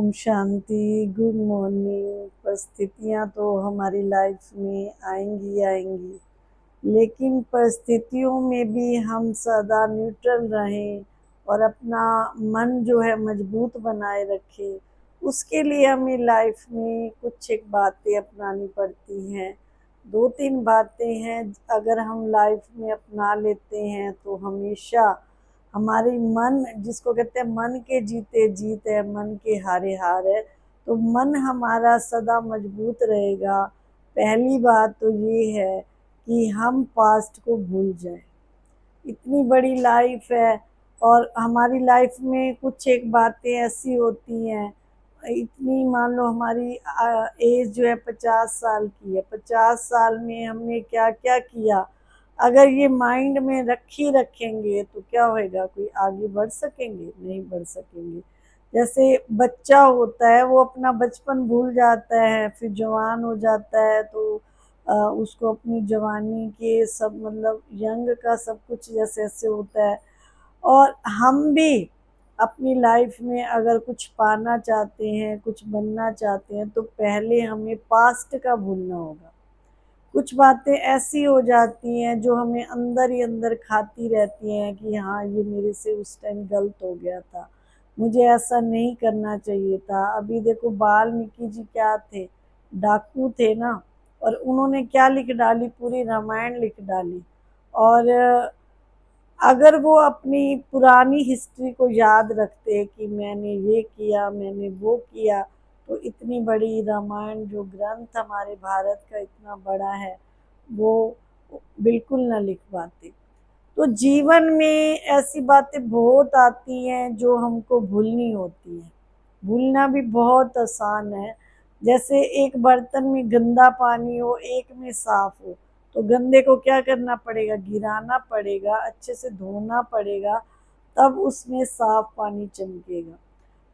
Om Shanti, good morning. परिस्थितियाँ तो हमारी लाइफ में आएंगी आएंगी, लेकिन परिस्थितियों में भी हम सदा न्यूट्रल रहें और अपना मन जो है मजबूत बनाए रखें। उसके लिए हमें लाइफ में कुछ एक बातें अपनानी पड़ती हैं। 2-3 बातें हैं, अगर हम लाइफ में अपना लेते हैं तो हमेशा हमारी मन, जिसको कहते हैं मन के जीते जीत है, मन के हारे हार है, तो मन हमारा सदा मजबूत रहेगा। पहली बात तो ये है कि हम पास्ट को भूल जाएं। इतनी बड़ी लाइफ है और हमारी लाइफ में कुछ एक बातें ऐसी होती हैं, इतनी मान लो हमारी एज जो है 50 साल की है, 50 साल में हमने क्या क्या किया, अगर ये माइंड में रखेंगे तो क्या होएगा, कोई आगे बढ़ सकेंगे? नहीं बढ़ सकेंगे। जैसे बच्चा होता है वो अपना बचपन भूल जाता है, फिर जवान हो जाता है तो उसको अपनी जवानी के सब मतलब यंग का सब कुछ जैसे ऐसे होता है। और हम भी अपनी लाइफ में अगर कुछ पाना चाहते हैं, कुछ बनना चाहते हैं, तो पहले हमें पास्ट का भूलना होगा। कुछ बातें ऐसी हो जाती हैं जो हमें अंदर ही अंदर खाती रहती हैं कि हाँ, ये मेरे से उस टाइम गलत हो गया था, मुझे ऐसा नहीं करना चाहिए था। अभी देखो वाल्मीकि जी क्या थे, डाकू थे ना, और उन्होंने क्या लिख डाली, पूरी रामायण लिख डाली। और अगर वो अपनी पुरानी हिस्ट्री को याद रखते कि मैंने ये किया, मैंने वो किया, तो इतनी बड़ी रामायण जो ग्रंथ हमारे भारत का इतना बड़ा है, वो बिल्कुल ना लिख पाते। तो जीवन में ऐसी बातें बहुत आती हैं जो हमको भूलनी होती हैं। भूलना भी बहुत आसान है। जैसे एक बर्तन में गंदा पानी हो, एक में साफ हो, तो गंदे को क्या करना पड़ेगा, गिराना पड़ेगा, अच्छे से धोना पड़ेगा, तब उसमें साफ पानी चमकेगा।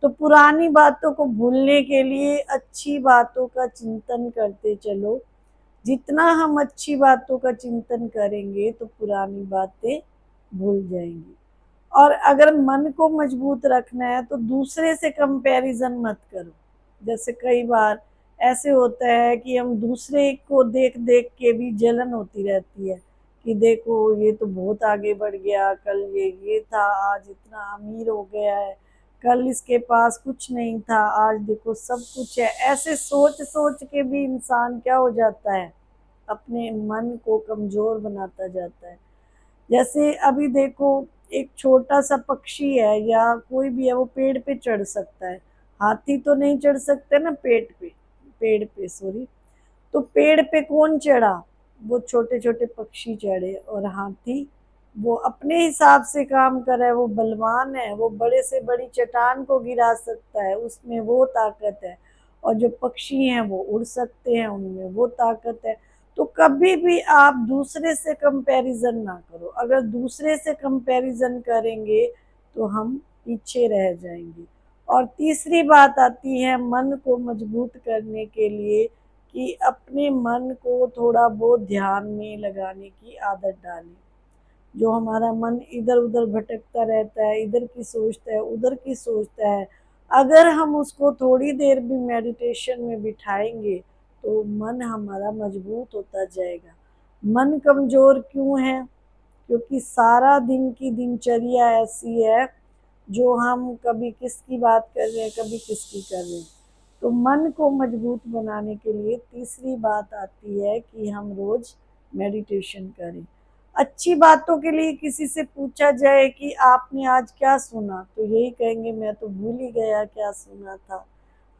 तो पुरानी बातों को भूलने के लिए अच्छी बातों का चिंतन करते चलो। जितना हम अच्छी बातों का चिंतन करेंगे तो पुरानी बातें भूल जाएंगी। और अगर मन को मजबूत रखना है तो दूसरे से कंपैरिजन मत करो। जैसे कई बार ऐसे होता है कि हम दूसरे को देख देख के भी जलन होती रहती है कि देखो ये तो बहुत आगे बढ़ गया, कल ये था, आज इतना अमीर हो गया है, कल इसके पास कुछ नहीं था, आज देखो सब कुछ है। ऐसे सोच सोच के भी इंसान क्या हो जाता है, अपने मन को कमजोर बनाता जाता है। जैसे अभी देखो, एक छोटा सा पक्षी है या कोई भी है, वो पेड़ पे चढ़ सकता है, हाथी तो नहीं चढ़ सकते ना पेड़ पे सॉरी। तो पेड़ पे कौन चढ़ा, वो छोटे छोटे पक्षी चढ़े, और हाथी वो अपने हिसाब से काम कर रहा है, वो बलवान है, वो बड़े से बड़ी चट्टान को गिरा सकता है, उसमें वो ताकत है। और जो पक्षी हैं वो उड़ सकते हैं, उनमें वो ताकत है। तो कभी भी आप दूसरे से कंपैरिजन ना करो। अगर दूसरे से कंपैरिजन करेंगे तो हम पीछे रह जाएंगे। और तीसरी बात आती है मन को मजबूत करने के लिए, कि अपने मन को थोड़ा बहुत ध्यान में लगाने की आदत डालें। जो हमारा मन इधर उधर भटकता रहता है, इधर की सोचता है, उधर की सोचता है, अगर हम उसको थोड़ी देर भी मेडिटेशन में बिठाएंगे तो मन हमारा मजबूत होता जाएगा। मन कमजोर क्यों है? क्योंकि सारा दिन की दिनचर्या ऐसी है, जो हम कभी किसकी बात कर रहे हैं, कभी किसकी कर रहे हैं। तो मन को मजबूत बनाने के लिए तीसरी बात आती है कि हम रोज मेडिटेशन करें। अच्छी बातों के लिए किसी से पूछा जाए कि आपने आज क्या सुना, तो यही कहेंगे मैं तो भूल ही गया क्या सुना था।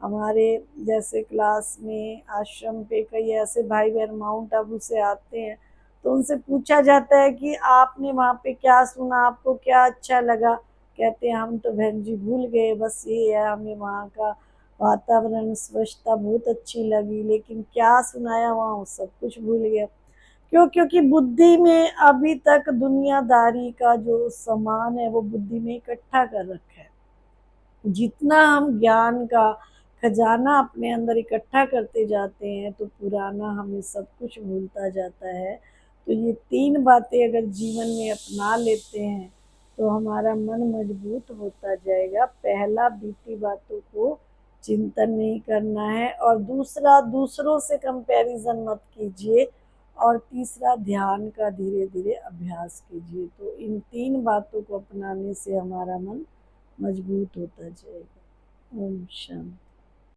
हमारे जैसे क्लास में आश्रम पे कई ऐसे भाई बहन माउंट आबू से आते हैं, तो उनसे पूछा जाता है कि आपने वहाँ पे क्या सुना, आपको क्या अच्छा लगा। कहते हैं हम तो बहन जी भूल गए, बस ये है हमें वहाँ का वातावरण, स्वच्छता बहुत अच्छी लगी, लेकिन क्या सुनाया वहाँ वो सब कुछ भूल गया। क्यों? क्योंकि बुद्धि में अभी तक दुनियादारी का जो सामान है वो बुद्धि में इकट्ठा कर रखा है। जितना हम ज्ञान का खजाना अपने अंदर इकट्ठा करते जाते हैं तो पुराना हमें सब कुछ भूलता जाता है। तो ये 3 बातें अगर जीवन में अपना लेते हैं तो हमारा मन मजबूत होता जाएगा। पहला, बीती बातों को चिंतन नहीं करना है। और दूसरा, दूसरों से कंपैरिजन मत कीजिए। और तीसरा, ध्यान का धीरे धीरे अभ्यास कीजिए। तो इन 3 बातों को अपनाने से हमारा मन मजबूत होता जाएगा। ओम शांति।